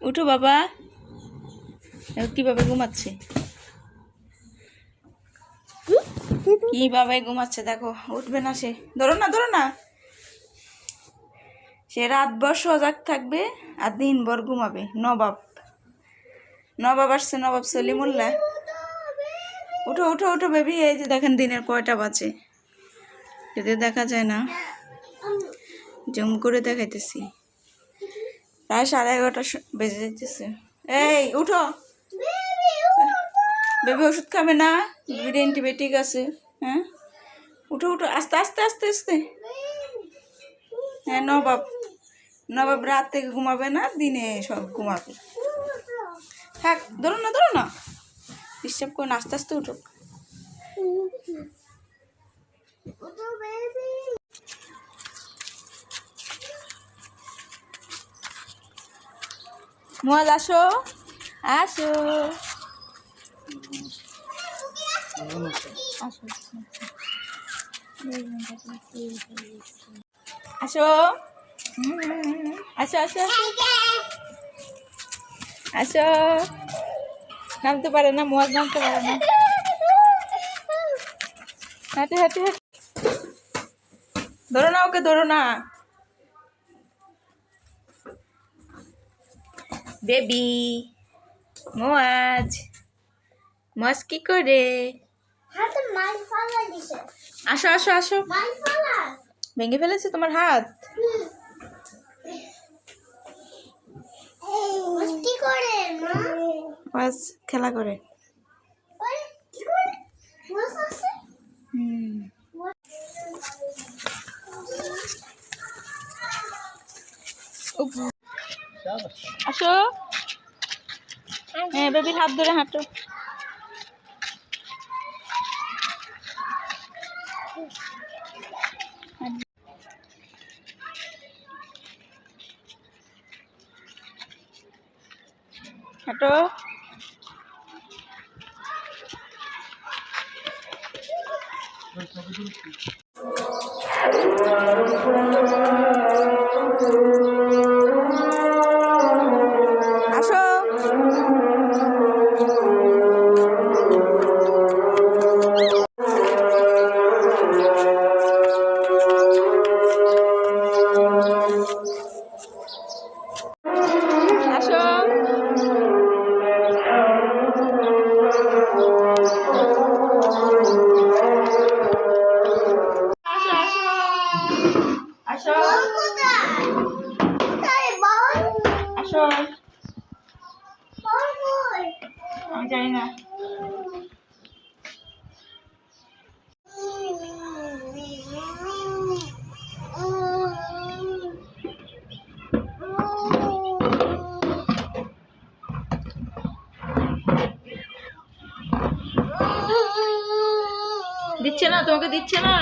উঠো বাবা, কিভাবে ঘুমাচ্ছে, কিভাবে ঘুমাচ্ছে দেখো। উঠবে না সে, ধরো না ধরো না। সে রাতভর সজাগ থাকবে আর দিনভর ঘুমাবে। নবাব নবাব আসছে, নবাব সলিমুল্লাহ। উঠো উঠো উঠো বেবি। এই যে দেখেন দিনের কয়টা বাজে, যদি দেখা যায় না, জুম করে দেখাইতেছি, প্রায় 11:30 বেজে যাইতেছে। এই উঠো বেবি, ওষুধ খাবে না, বেবির অ্যান্টিবায়োটিক আছে। হ্যাঁ উঠো উঠো, আস্তে আস্তে আস্তে আস্তে। হ্যাঁ নবাব, নবাব রাত থেকে ঘুমাবে না, দিনে সব ঘুমাবে। থাক, ধরো না ধরো না, ডিস্টার্ব করে না, আস্তে আস্তে উঠো। মুয়াজ আসো আসো আসো আসো আসো আসো আসো। নামতে পারে না, মুয়াজ নামতে পারে না। হাঁটে হাঁটে হাঁটে, ধরো না ওকে, ধরো না বেবি। মুয়াজ, মুয়াজ কি করে? আসো আসো আসো। ভেঙে ফেলেছে তোমার হাত? মুয়াজ খেলা করে। আসো, হ্যাঁ বেবির হাত ধরে হাঁটো। হাঁটো। আসো, আসো। আসো আসো, আমি জানি না। দিচ্ছে না তোমাকে, দিচ্ছে না।